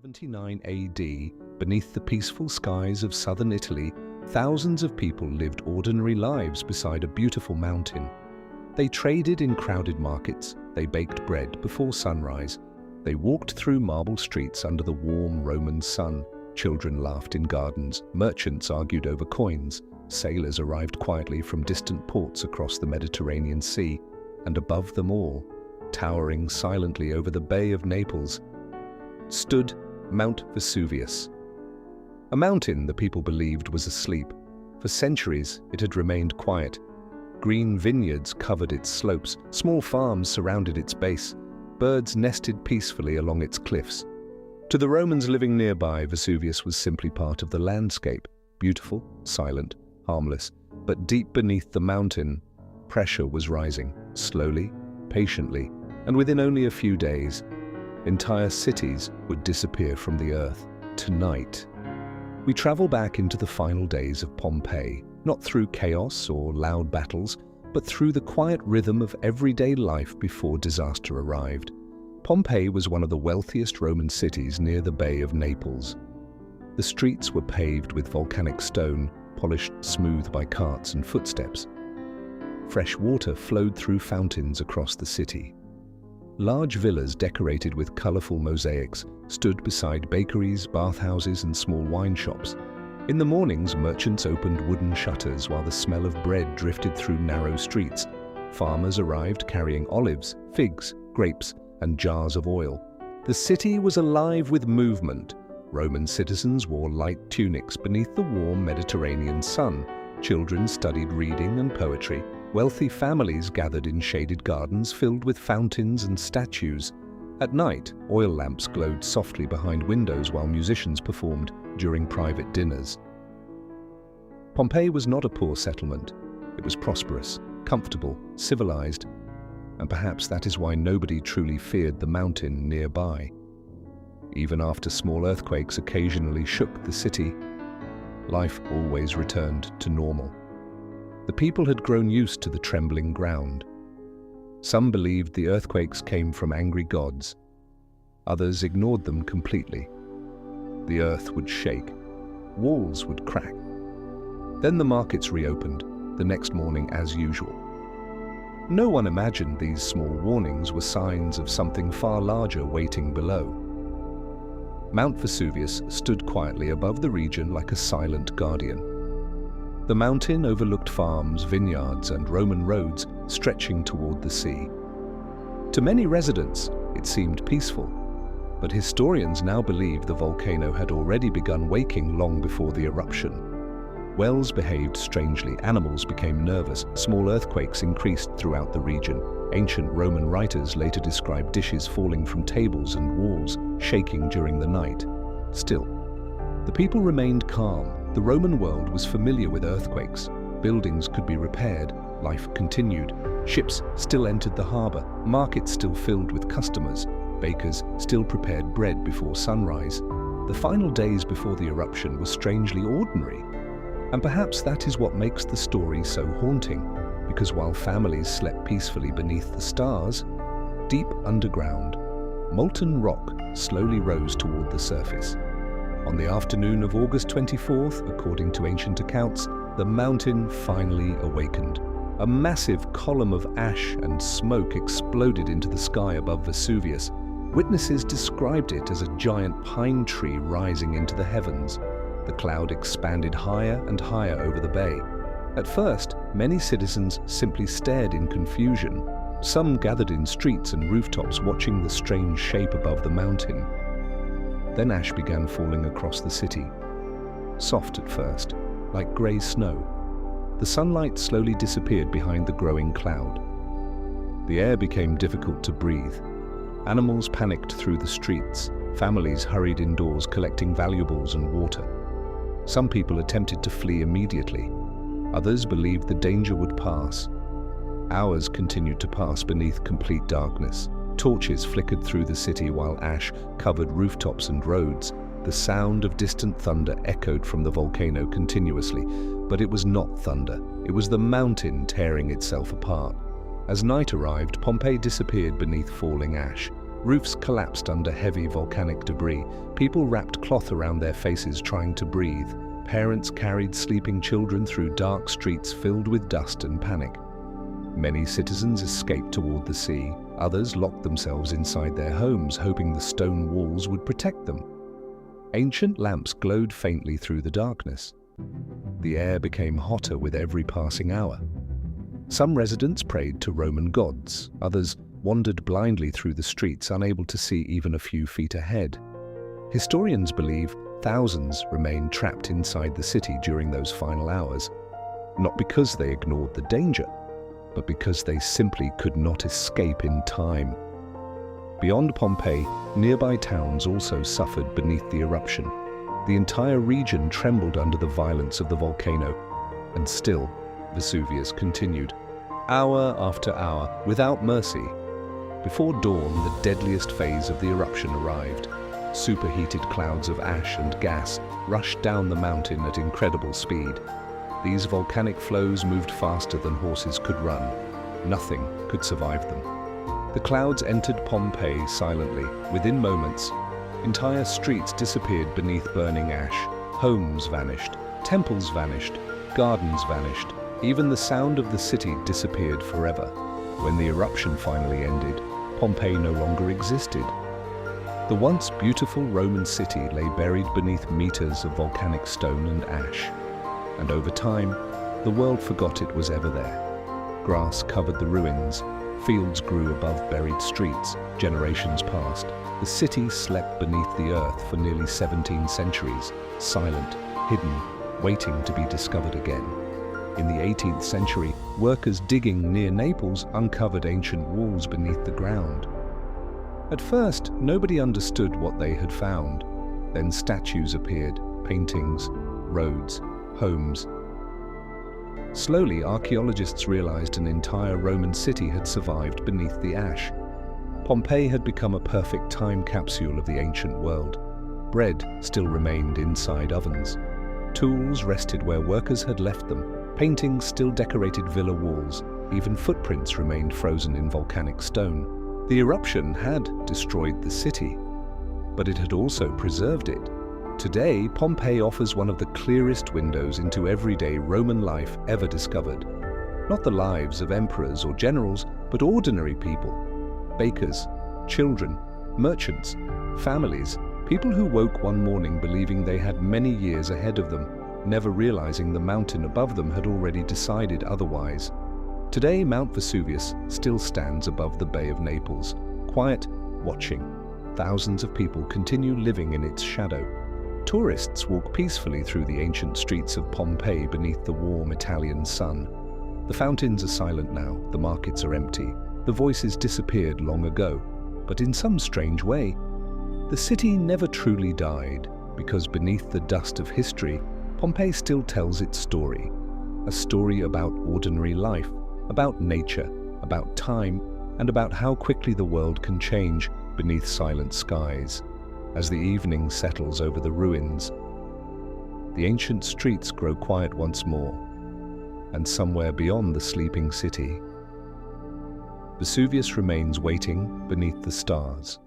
79 AD, beneath the peaceful skies of southern Italy, thousands of people lived ordinary lives beside a beautiful mountain. They traded in crowded markets, they baked bread before sunrise, they walked through marble streets under the warm Roman sun, children laughed in gardens, merchants argued over coins, sailors arrived quietly from distant ports across the Mediterranean Sea, and above them all, towering silently over the Bay of Naples, stood Mount Vesuvius. A mountain the people believed was asleep. For centuries it had remained quiet. Green vineyards covered its slopes, small farms surrounded its base, birds nested peacefully along its cliffs. To the Romans living nearby, Vesuvius was simply part of the landscape, beautiful, silent, harmless, but deep beneath the mountain, pressure was rising, slowly, patiently, and within only a few days, entire cities would disappear from the earth. Tonight, we travel back into the final days of Pompeii, not through chaos or loud battles, but through the quiet rhythm of everyday life before disaster arrived. Pompeii was one of the wealthiest Roman cities near the Bay of Naples. The streets were paved with volcanic stone, polished smooth by carts and footsteps. Fresh water flowed through fountains across the city. Large villas decorated with colorful mosaics stood beside bakeries, bathhouses, and small wine shops. In the mornings, merchants opened wooden shutters while the smell of bread drifted through narrow streets. Farmers arrived carrying olives, figs, grapes, and jars of oil. The city was alive with movement. Roman citizens wore light tunics beneath the warm Mediterranean sun. Children studied reading and poetry. Wealthy families gathered in shaded gardens filled with fountains and statues. At night, oil lamps glowed softly behind windows while musicians performed during private dinners. Pompeii was not a poor settlement. It was prosperous, comfortable, civilized, and perhaps that is why nobody truly feared the mountain nearby. Even after small earthquakes occasionally shook the city, life always returned to normal. The people had grown used to the trembling ground. Some believed the earthquakes came from angry gods. Others ignored them completely. The earth would shake. Walls would crack. Then the markets reopened, the next morning as usual. No one imagined these small warnings were signs of something far larger waiting below. Mount Vesuvius stood quietly above the region like a silent guardian. The mountain overlooked farms, vineyards, and Roman roads stretching toward the sea. To many residents, it seemed peaceful, but historians now believe the volcano had already begun waking long before the eruption. Wells behaved strangely, animals became nervous, small earthquakes increased throughout the region. Ancient Roman writers later described dishes falling from tables and walls, shaking during the night. Still, the people remained calm. The Roman world was familiar with earthquakes. Buildings could be repaired, life continued. Ships still entered the harbor, markets still filled with customers, bakers still prepared bread before sunrise. The final days before the eruption were strangely ordinary. And perhaps that is what makes the story so haunting, because while families slept peacefully beneath the stars, deep underground, molten rock slowly rose toward the surface. On the afternoon of August 24th, according to ancient accounts, the mountain finally awakened. A massive column of ash and smoke exploded into the sky above Vesuvius. Witnesses described it as a giant pine tree rising into the heavens. The cloud expanded higher and higher over the bay. At first, many citizens simply stared in confusion. Some gathered in streets and rooftops watching the strange shape above the mountain. Then ash began falling across the city. Soft at first, like grey snow. The sunlight slowly disappeared behind the growing cloud. The air became difficult to breathe. Animals panicked through the streets. Families hurried indoors collecting valuables and water. Some people attempted to flee immediately. Others believed the danger would pass. Hours continued to pass beneath complete darkness. Torches flickered through the city while ash covered rooftops and roads. The sound of distant thunder echoed from the volcano continuously, but it was not thunder. It was the mountain tearing itself apart. As night arrived, Pompeii disappeared beneath falling ash. Roofs collapsed under heavy volcanic debris. People wrapped cloth around their faces trying to breathe. Parents carried sleeping children through dark streets filled with dust and panic. Many citizens escaped toward the sea. Others locked themselves inside their homes, hoping the stone walls would protect them. Ancient lamps glowed faintly through the darkness. The air became hotter with every passing hour. Some residents prayed to Roman gods. Others wandered blindly through the streets, unable to see even a few feet ahead. Historians believe thousands remained trapped inside the city during those final hours, not because they ignored the danger, but because they simply could not escape in time. Beyond Pompeii, nearby towns also suffered beneath the eruption. The entire region trembled under the violence of the volcano, and still, Vesuvius continued, hour after hour, without mercy. Before dawn, the deadliest phase of the eruption arrived. Superheated clouds of ash and gas rushed down the mountain at incredible speed. These volcanic flows moved faster than horses could run. Nothing could survive them. The clouds entered Pompeii silently. Within moments, entire streets disappeared beneath burning ash. Homes vanished, temples vanished, gardens vanished. Even the sound of the city disappeared forever. When the eruption finally ended, Pompeii no longer existed. The once beautiful Roman city lay buried beneath meters of volcanic stone and ash. And over time, the world forgot it was ever there. Grass covered the ruins, fields grew above buried streets, generations passed. The city slept beneath the earth for nearly 17 centuries, silent, hidden, waiting to be discovered again. In the 18th century, workers digging near Naples uncovered ancient walls beneath the ground. At first, nobody understood what they had found. Then statues appeared, paintings, roads, homes. Slowly, archaeologists realized an entire Roman city had survived beneath the ash. Pompeii had become a perfect time capsule of the ancient world. Bread still remained inside ovens. Tools rested where workers had left them. Paintings still decorated villa walls. Even footprints remained frozen in volcanic stone. The eruption had destroyed the city, but it had also preserved it. Today, Pompeii offers one of the clearest windows into everyday Roman life ever discovered. Not the lives of emperors or generals, but ordinary people. Bakers, children, merchants, families, people who woke one morning believing they had many years ahead of them, never realizing the mountain above them had already decided otherwise. Today, Mount Vesuvius still stands above the Bay of Naples, quiet, watching. Thousands of people continue living in its shadow. Tourists walk peacefully through the ancient streets of Pompeii beneath the warm Italian sun. The fountains are silent now, the markets are empty, the voices disappeared long ago. But in some strange way, the city never truly died, because beneath the dust of history, Pompeii still tells its story. A story about ordinary life, about nature, about time, and about how quickly the world can change beneath silent skies. As the evening settles over the ruins, the ancient streets grow quiet once more, and somewhere beyond the sleeping city, Vesuvius remains waiting beneath the stars.